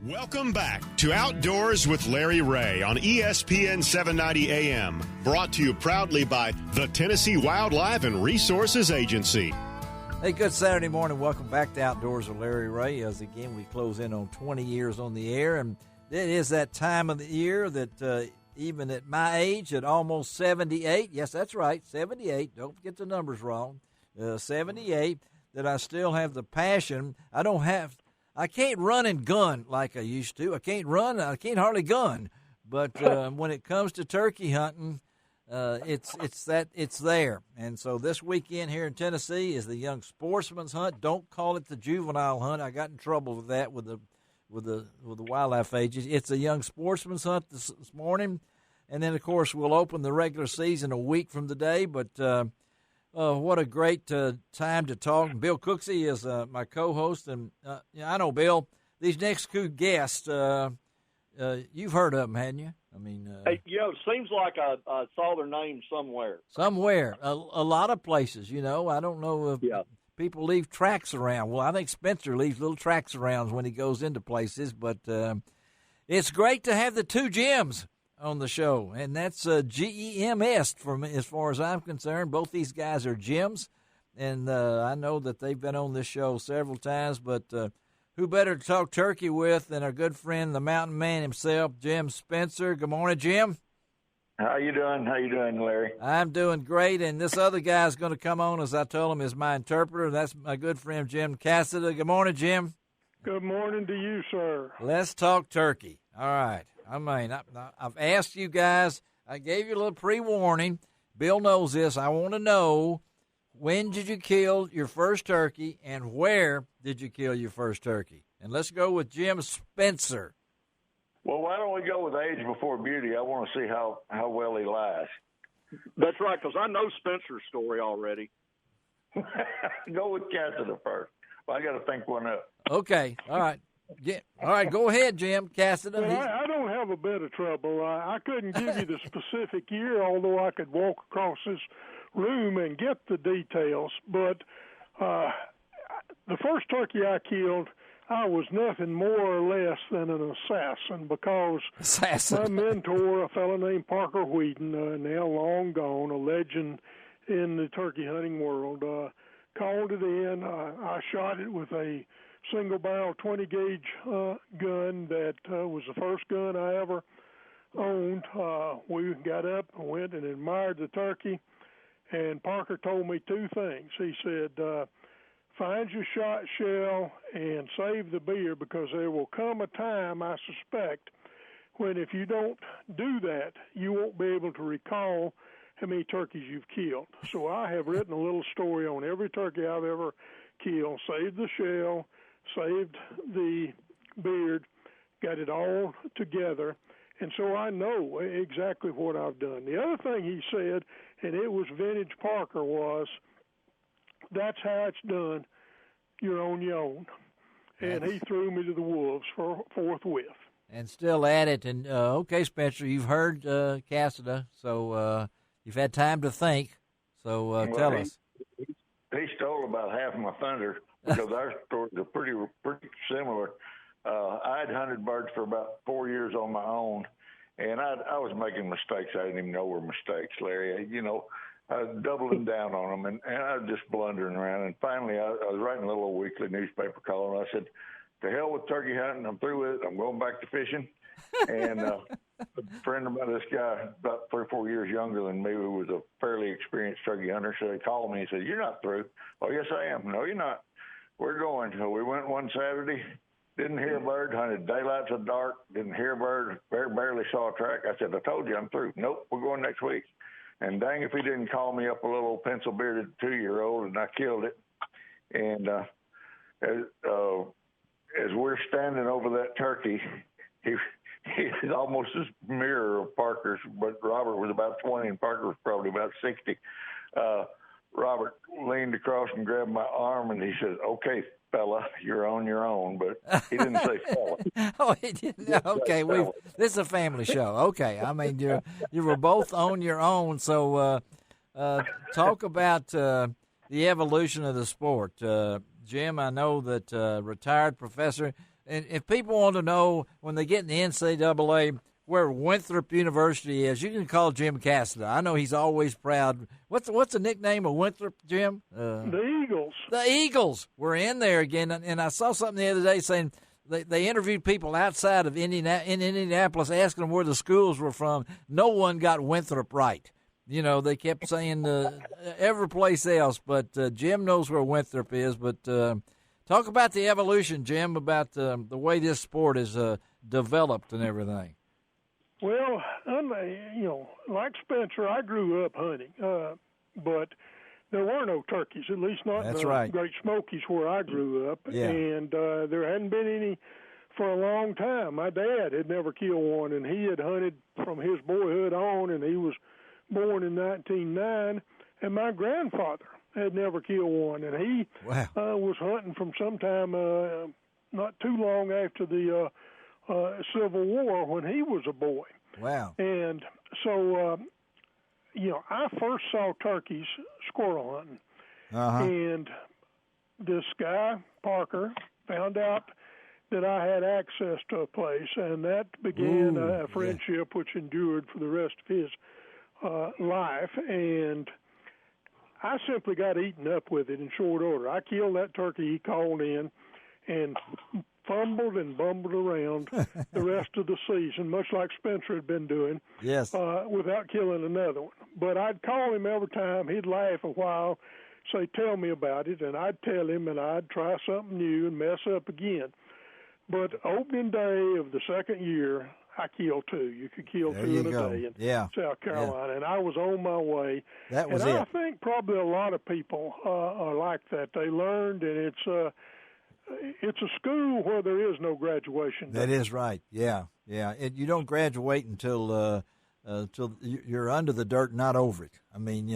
Welcome back to Outdoors with Larry Ray on ESPN 790 AM, brought to you proudly by the Tennessee Wildlife and Resources Agency. Hey, good Saturday morning. Welcome back to Outdoors with Larry Ray. As again, we close in on 20 years on the air, and it is that time of the year that even at my age, at almost 78, yes, that's right, 78, don't get the numbers wrong, 78, that I still have the passion. I can't run and gun like I used to. I can't hardly gun. But when it comes to turkey hunting, it's there. And so this weekend here in Tennessee is the young sportsman's hunt. Don't call it the juvenile hunt. I got in trouble with that with the wildlife agency. It's a young sportsman's hunt this morning, and then of course we'll open the regular season a week from today. But what a great time to talk. Bill Cooksey is my co-host. And I know, Bill, these next two guests, you've heard of them, hadn't you? I mean, it seems like I saw their name somewhere. Somewhere. A lot of places, I don't know if people leave tracks around. Well, I think Spencer leaves little tracks around when he goes into places. But it's great to have the two Jims on the show, and that's GEMS as far as I'm concerned. Both these guys are Jims, and I know that they've been on this show several times, but who better to talk turkey with than our good friend, the mountain man himself, Jim Spencer. Good morning, Jim. How you doing? How you doing, Larry? I'm doing great, and this other guy's going to come on, as I told him, is my interpreter. That's my good friend, Jim Casada. Good morning, Jim. Good morning to you, sir. Let's talk turkey. All right. I mean, I've asked you guys. I gave you a little pre-warning. Bill knows this. I want to know, when did you kill your first turkey, and where did you kill your first turkey? And let's go with Jim Spencer. Well, why don't we go with age before beauty? I want to see how well he lies. That's right, because I know Spencer's story already. Go with Casada first. Well, I got to think one up. Okay. All right. Yeah. All right, go ahead, Jim Casada. Well, I don't have a bit of trouble. I couldn't give you the specific year, although I could walk across this room and get the details. But the first turkey I killed, I was nothing more or less than an assassin, because my mentor, a fellow named Parker Wheaton, now long gone, a legend in the turkey hunting world, called it in. I shot it with a single-barrel 20-gauge gun that was the first gun I ever owned. We got up and went and admired the turkey, and Parker told me two things. He said, find your shot shell and save the beer, because there will come a time, I suspect, when if you don't do that, you won't be able to recall how many turkeys you've killed. So I have written a little story on every turkey I've ever killed, saved the shell, saved the beard, got it all together, and so I know exactly what I've done. The other thing he said, and it was vintage Parker, was, that's how it's done, you're on your own. And he threw me to the wolves forthwith. And still at it. And, okay, Spencer, you've heard Casada, so you've had time to think, so tell us. He stole about half of my thunder, because our stories are pretty similar. I'd hunted birds for about 4 years on my own, and I was making mistakes I didn't even know were mistakes, Larry. I was doubling down on them, and I was just blundering around. And finally, I was writing a little weekly newspaper column. I said, to hell with turkey hunting. I'm through with it. I'm going back to fishing. And a friend of mine, this guy about 3 or 4 years younger than me, who was a fairly experienced turkey hunter, so he called me and said, you're not through. Oh, yes, I am. No, you're not. We're going. So we went one Saturday, didn't hear a bird, hunted daylight to dark, didn't hear a bird, barely saw a track. I said, I told you I'm through. Nope, we're going next week. And dang if he didn't call me up a little pencil-bearded 2-year-old, and I killed it. And as we're standing over that turkey, he's almost this mirror of Parker's, but Robert was about 20 and Parker was probably about 60. Robert leaned across and grabbed my arm, and he said, okay, fella, you're on your own. But he didn't say fella. Oh, he didn't. Okay, this is a family show. Okay, I mean, you were both on your own. So talk about the evolution of the sport. Jim, I know that retired professor. And if people want to know when they get in the NCAA where Winthrop University is, you can call Jim Casada. I know he's always proud. What's the nickname of Winthrop, Jim? The Eagles. The Eagles. We're in there again. And I saw something the other day saying they interviewed people outside of Indianapolis asking them where the schools were from. No one got Winthrop right. They kept saying every place else, but Jim knows where Winthrop is. But talk about the evolution, Jim, about the way this sport is developed and everything. Well, like Spencer, I grew up hunting, but there were no turkeys, at least not in the Great Smokies where I grew up. Yeah. And there hadn't been any for a long time. My dad had never killed one, and he had hunted from his boyhood on, and he was born in 1909, and my grandfather had never killed one, and he was hunting from sometime not too long after the Civil War when he was a boy. Wow. And so, I first saw turkeys squirrel hunting. Uh-huh. And this guy, Parker, found out that I had access to a place, and that began a friendship which endured for the rest of his life. And I simply got eaten up with it in short order. I killed that turkey he called in and fumbled and bumbled around the rest of the season, much like Spencer had been doing, without killing another one. But I'd call him every time. He'd laugh a while, say, tell me about it, and I'd tell him, and I'd try something new and mess up again. But opening day of the second year, I killed two. You could kill two in a day in South Carolina, and I was on my way. That was I think probably a lot of people are like that. They learned, and it's a school where there is no graduation day. That is right. Yeah. You don't graduate until you're under the dirt, not over it. I mean,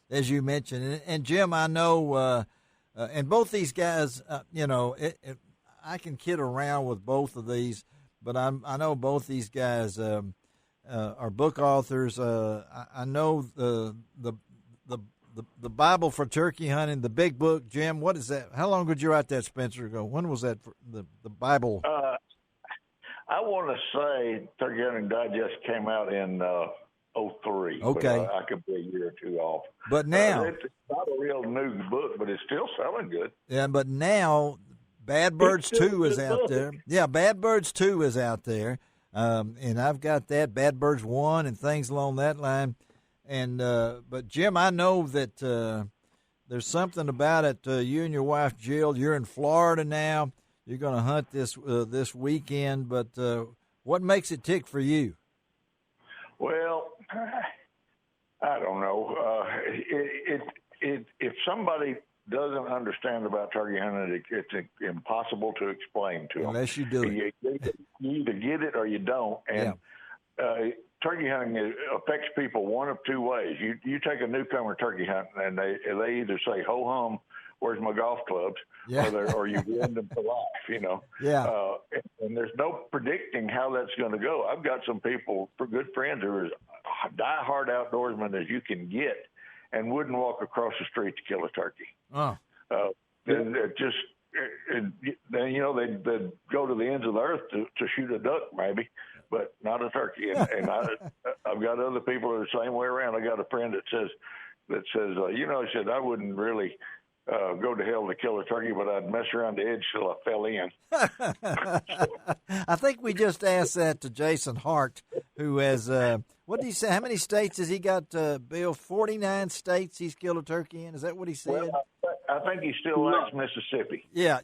as you mentioned. And Jim, I know, and both these guys, I can kid around with both of these, but I know both these guys are book authors. I know the Bible for turkey hunting, the big book. Jim, what is that? How long did you write that, Spencer, ago? When was that, the Bible? I want to say Turkey Hunting Digest came out in 2003. Okay. But, I could be a year or two off. But now. It's not a real new book, but it's still selling good. Yeah, but now Bad Birds 2 is out there. Yeah, Bad Birds 2 is out there. And I've got that, Bad Birds 1 and things along that line. And but Jim, I know that there's something about it. You and your wife Jill, you're in Florida now. You're going to hunt this weekend. But what makes it tick for you? Well, I don't know. If somebody doesn't understand about turkey hunting, it's impossible to explain to them. Unless you do it. You either get it or you don't. And turkey hunting affects people one of two ways. You take a newcomer turkey hunting, and they either say, ho hum, where's my golf clubs? Or you win them for life, Yeah. And there's no predicting how that's going to go. I've got some people, good friends, who are as die-hard outdoorsmen as you can get and wouldn't walk across the street to kill a turkey. Oh. And it just, they'd go to the ends of the earth to shoot a duck maybe, but not a turkey. And I've got other people that are the same way around. I got a friend that says, he said, I wouldn't really go to hell to kill a turkey, but I'd mess around the edge till I fell in. I think we just asked that to Jason Hart, who has, what did he say? How many states has he got, Bill? 49 states he's killed a turkey in? Is that what he said? Well, I think he still likes Mississippi. Yeah.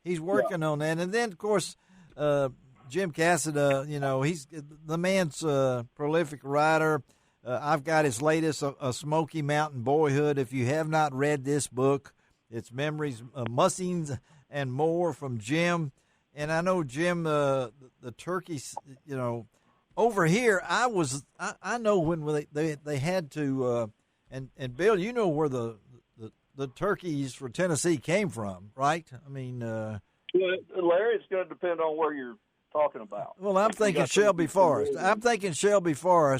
He's working on that. And then, of course, Jim Casada, he's the man's a prolific writer. I've got his latest, A Smoky Mountain Boyhood. If you have not read this book, it's Memories, Musings, and More from Jim. And I know, Jim, the turkeys, over here, I know when they had to, and Bill, you know where the turkeys for Tennessee came from, right? I mean, Larry, it's going to depend on where you're talking about. Well, I'm thinking Shelby Forest.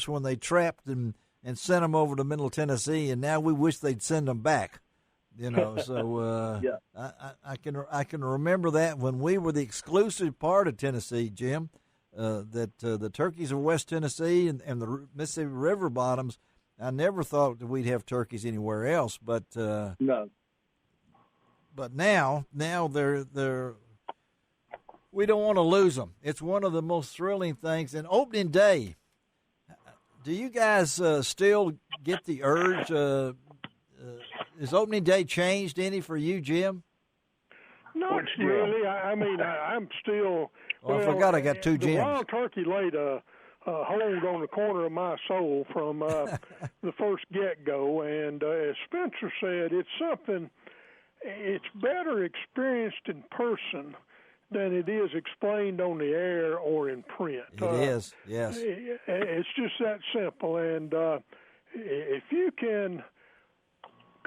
When they trapped and sent them over to Middle Tennessee, and now we wish they'd send them back. So Yeah. I can remember that when we were the exclusive part of Tennessee, Jim, that the turkeys of West Tennessee and the Mississippi River bottoms. I never thought that we'd have turkeys anywhere else, but No. But now they're we don't want to lose them. It's one of the most thrilling things. And opening day, do you guys still get the urge? Is opening day changed any for you, Jim? Not really. I mean, I'm still. Well, I forgot I got two Jims. The wild turkey laid a hold on the corner of my soul from the first get-go. And as Spencer said, it's something, it's better experienced in person than it is explained on the air or in print. It is, yes. It's just that simple. And if you can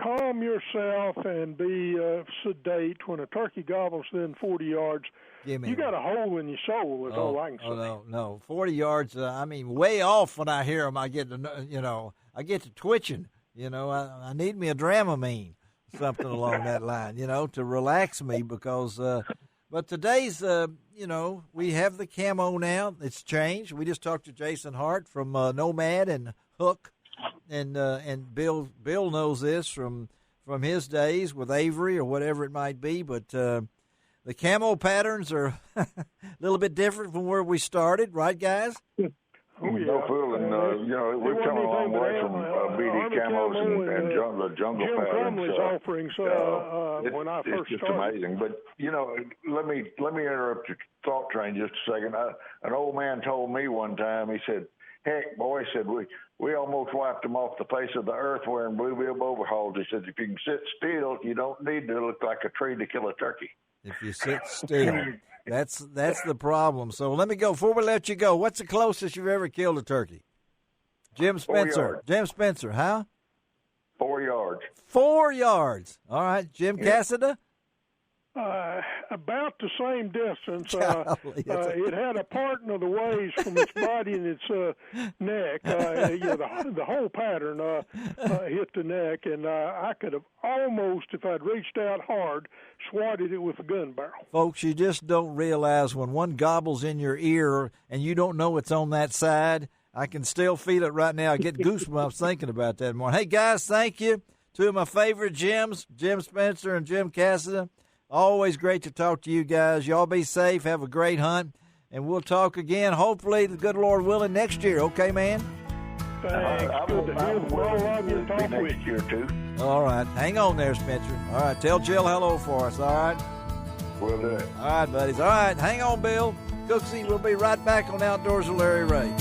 calm yourself and be sedate when a turkey gobbles within 40 yards, you got a hole in your soul, is all I can say. No. 40 yards, I mean, way off when I hear them, I get to twitching. I need me a Dramamine, something along that line, to relax me because but today's, we have the camo now. It's changed. We just talked to Jason Hart from Nomad and Hook, and Bill knows this from his days with Avery or whatever it might be. But the camo patterns are a little bit different from where we started, right, guys? No fooling. We've come a long way from BD camos and the jungle Jim patterns. Crumley's offerings when I first it's just started. amazing. But let me interrupt your thought train just a second. An old man told me one time. He said, "Heck, boy," he said, we almost wiped them off the face of the earth wearing bluebill overalls. He said, "If you can sit still, you don't need to look like a tree to kill a turkey." If you sit still. That's the problem. So let me go. Before we let you go, what's the closest you've ever killed a turkey? Jim Spencer. 4 yards. Jim Spencer, huh? 4 yards. 4 yards. All right. Jim Casada? About the same distance. Golly, it had a part of the ways from its body and its neck. The whole pattern hit the neck, and I could have almost, if I'd reached out hard, swatted it with a gun barrel. Folks, you just don't realize when one gobbles in your ear and you don't know it's on that side. I can still feel it right now. I get goosebumps thinking about that morning. Hey, guys, thank you. Two of my favorite Jims, Jim Spencer and Jim Casada. Always great to talk to you guys. Y'all be safe. Have a great hunt. And we'll talk again, hopefully, the good Lord willing, next year. Okay, man? Thanks. Good to hear from all of you and talk with next year, too. All right. Hang on there, Spencer. All right. Tell Jill hello for us, all right? We'll do it. All right, buddies. All right. Hang on, Bill. Cooksey, we'll be right back on Outdoors with Larry Ray.